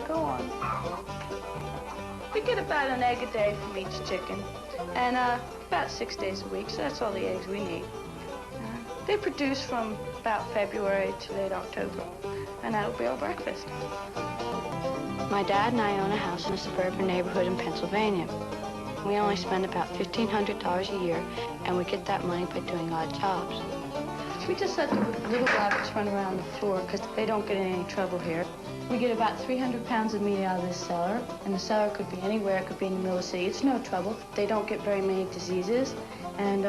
go on. We get about an egg a day from each chicken, and about 6 days a week, so that's all the eggs we need. They produce from about February to late October, and that'll be our breakfast. My dad and I own a house in a suburban neighborhood in Pennsylvania. We only spend about $1,500 a year, and we get that money by doing odd jobs. We just let the little rabbits run around the floor because they don't get in any trouble here. We get about 300 pounds of meat out of this cellar, and the cellar could be anywhere. It could be in the middle of the city. It's no trouble. They don't get very many diseases, and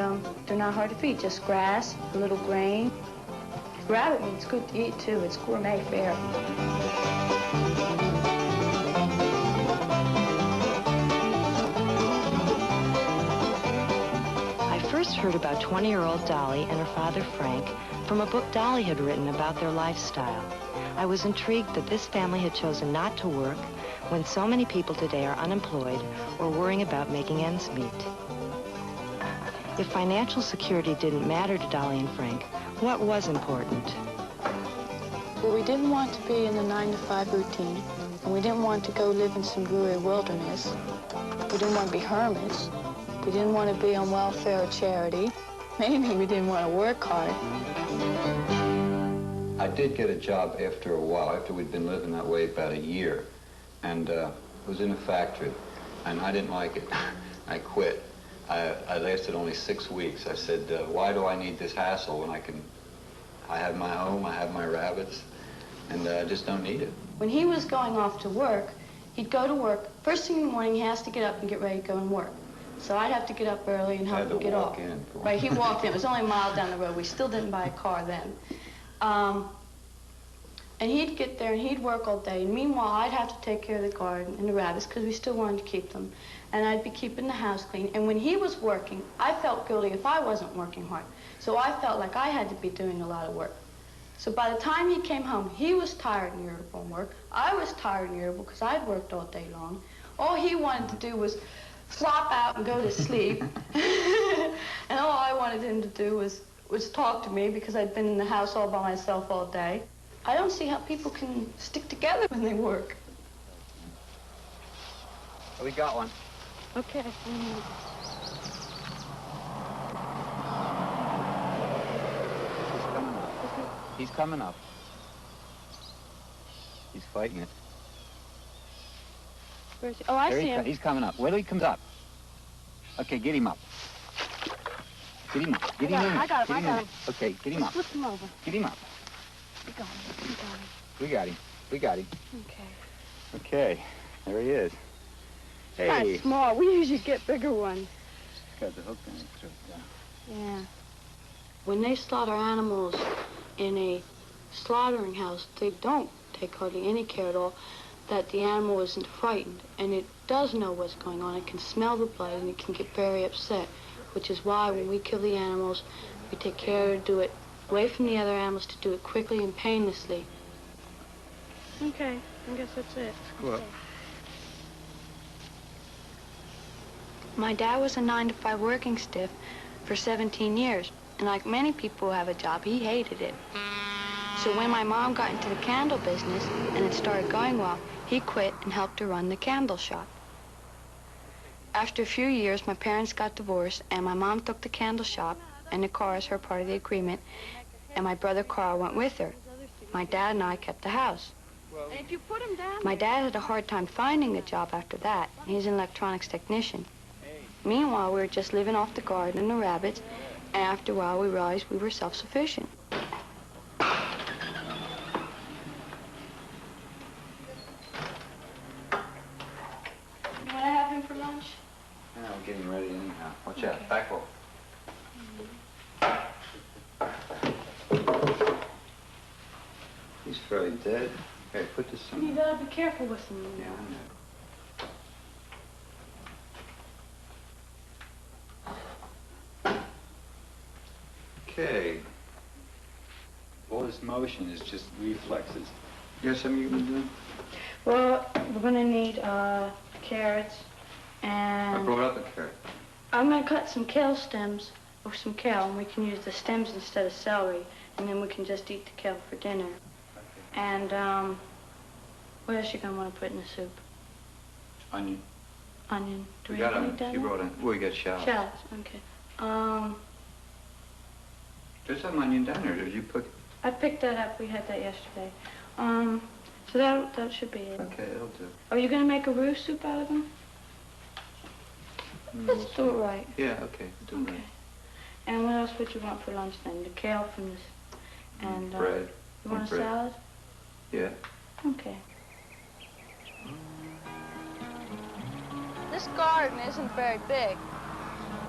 they're not hard to feed. Just grass, a little grain. Rabbit meat's good to eat, too. It's gourmet fare. I first heard about 20-year-old Dolly and her father, Frank, from a book Dolly had written about their lifestyle. I was intrigued that this family had chosen not to work when so many people today are unemployed or worrying about making ends meet. If financial security didn't matter to Dolly and Frank, what was important? Well, we didn't want to be in the 9-to-5 routine, and we didn't want to go live in some dreary wilderness. We didn't want to be hermits. We didn't want to be on welfare or charity. Mainly, we didn't want to work hard. I did get a job after a while, after we'd been living that way about a year, and it was in a factory, and I didn't like it. I quit. I lasted only 6 weeks. I said, why do I need this hassle when I have my home, I have my rabbits, and I just don't need it. When he was going off to work, he'd go to work. First thing in the morning, he has to get up and get ready to go and work. So I'd have to get up early and help him get off. Right, he walked in. It was only a mile down the road. We still didn't buy a car then. And he'd get there and he'd work all day. And meanwhile, I'd have to take care of the garden and the rabbits because we still wanted to keep them. And I'd be keeping the house clean. And when he was working, I felt guilty if I wasn't working hard. So I felt like I had to be doing a lot of work. So by the time he came home, he was tired and irritable from work. I was tired and irritable because I'd worked all day long. All he wanted to do was flop out and go to sleep. And all I wanted him to do was talk to me because I'd been in the house all by myself all day. I don't see how people can stick together when they work. We got one. Okay. He's coming up. He's fighting it. Where's he? Oh, I see him. He's coming up. Wait till he comes up. Okay, get him up. Get him up. Get him in. I got him. Okay, get him up. Flip him over. Get him up. We got him. We got him. We got him. Okay. Okay, there he is. Hey. That's small. We usually get bigger ones. Got the hook on his throat. Yeah. When they slaughter animals in a slaughtering house, they don't take hardly any care at all that the animal isn't frightened. And it does know what's going on. It can smell the blood and it can get very upset, which is why when we kill the animals, we take care to do it away from the other animals, to do it quickly and painlessly. Okay, I guess that's it. Cool. My dad was a 9-to-5 working stiff for 17 years, and like many people who have a job, he hated it. So when my mom got into the candle business and it started going well, he quit and helped her run the candle shop. After a few years, my parents got divorced, and my mom took the candle shop and the car as her part of the agreement, and my brother Carl went with her. My dad and I kept the house. And if you put him down... My dad had a hard time finding a job after that. He's an electronics technician. Meanwhile, we were just living off the garden and the rabbits, and after a while, we realized we were self-sufficient. You want to have him for lunch? Yeah, I'm getting ready anyhow. Watch out. Back off. He's fairly dead. Hey, put this somewhere. You gotta be careful with him. Yeah, I know. Okay. All this motion is just reflexes. You got something you can do? Well, we're gonna need carrots I and... brought up a carrot. I'm gonna cut some kale stems or some kale, and we can use the stems instead of celery, and then we can just eat the kale for dinner. Okay. And What else you gonna want to put in the soup? Onion. Onion. Do We we have got any onion. done? She brought in. We got shallots. Shallots, okay. There's some onion down there. Did you put? I picked that up. We had that yesterday. So that should be it. Okay, that'll do. Are you gonna make a roux soup out of them? Let's do it right. Yeah, okay. Do it Okay. right. And what else would you want for lunch then? The kale from this, and bread. You want a bread. salad? Yeah. Okay. This garden isn't very big,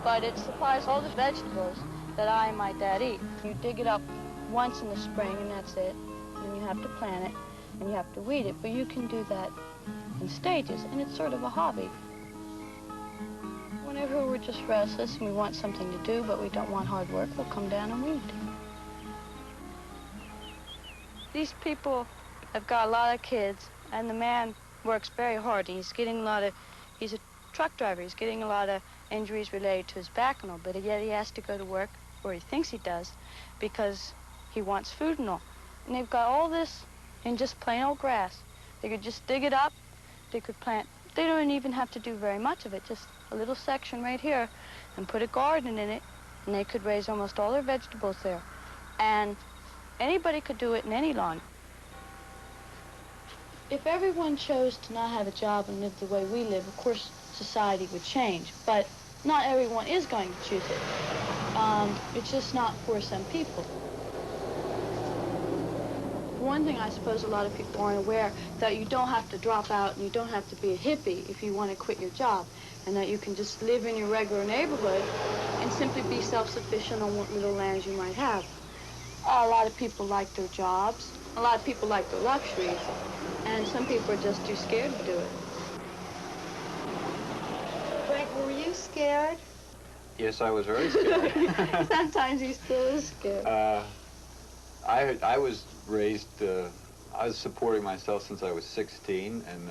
but it supplies all the vegetables that I and my dad eat. You dig it up once in the spring, and that's it. And you have to plant it, and you have to weed it. But you can do that in stages, and it's sort of a hobby. Whenever we're just restless and we want something to do, but we don't want hard work, we'll come down and weed. These people have got a lot of kids, and the man works very hard. He's a truck driver. He's getting a lot of injuries related to his back and all, but yet he has to go to work, or he thinks he does, because he wants food and all. And they've got all this in just plain old grass. They could just dig it up. They could plant. They don't even have to do very much of it, just a little section right here, and put a garden in it, and they could raise almost all their vegetables there. And anybody could do it in any lawn. If everyone chose to not have a job and live the way we live, of course, society would change. But not everyone is going to choose it. It's just not for some people. One thing I suppose a lot of people aren't aware, that you don't have to drop out and you don't have to be a hippie if you want to quit your job, and that you can just live in your regular neighborhood and simply be self-sufficient on what little lands you might have. A lot of people like their jobs. A lot of people like their luxuries. And some people are just too scared to do it. Frank, were you scared? Yes, I was very scared. Sometimes he still is scared. I was raised, I was supporting myself since I was 16, and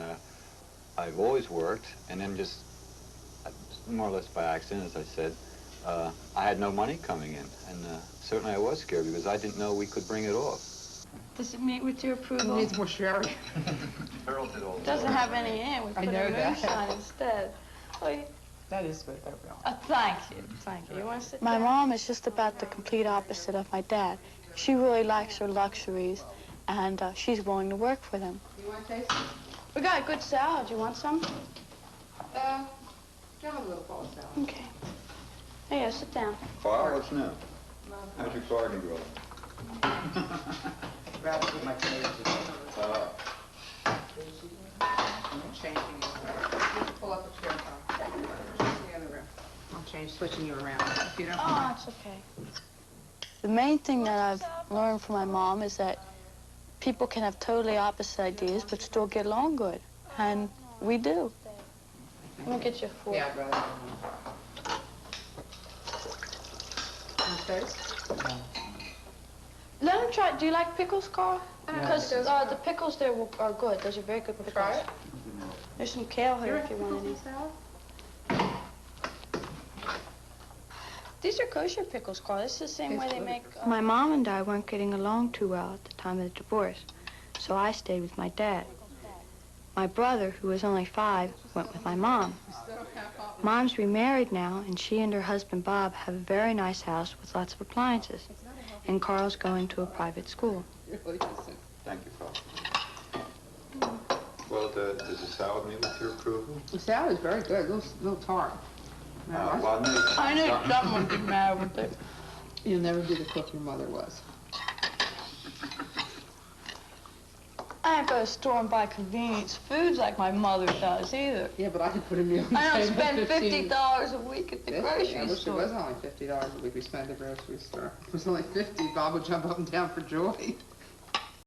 I've always worked, and then just, more or less by accident, as I said, I had no money coming in, and certainly I was scared because I didn't know we could bring it off. Does it meet with your approval? It needs more sherry. Harold did all It doesn't have any in. We put know in that. moonshine instead. Oh, yeah. That is good, though, Bill. Thank you. Thank you. You want to sit My mom is just about the complete opposite of my dad. She really likes her luxuries, and she's willing to work for them. You want to taste it? We got a good salad. You want some? I'll have a little fall salad. Okay. Hey, yeah, sit down. Carl, what's new? How's your garden growing? Grab it with my tomatoes. I'm changing you. Just pull up a chair, Carl. In the other room. I'll switching you around, if you don't mind. Oh, it's okay. The main thing that I've learned from my mom is that people can have totally opposite ideas but still get along good. And we do. I'm gonna get you a fork. Yeah, I'd rather. Want to taste? Let him try. Do you like pickles, Carl? Because Pickles. the pickles there are good. Those are very good pickles. Try it. There's some kale here if you want any. Salad? These are kosher pickles, Carl. This is the same way Tastes they good. make... My mom and I weren't getting along too well at the time of the divorce, so I stayed with my dad. My brother, who was only 5, went with my mom. Mom's remarried now, and she and her husband, Bob, have a very nice house with lots of appliances. And Carl's going to a private school. Thank you, Carl. Well, does the salad meet with your approval? The salad is very good, a little tart. Well, no. I knew someone would be mad with it. You'll never be the cook your mother was. I ain't go to the store and buy convenience foods like my mother does either. Yeah, but I could put a meal on the I don't table spend $50 a week at the 50. grocery I wish it store. was only $50 a week we spend at the grocery store. If it was only 50, Bob would jump up and down for joy.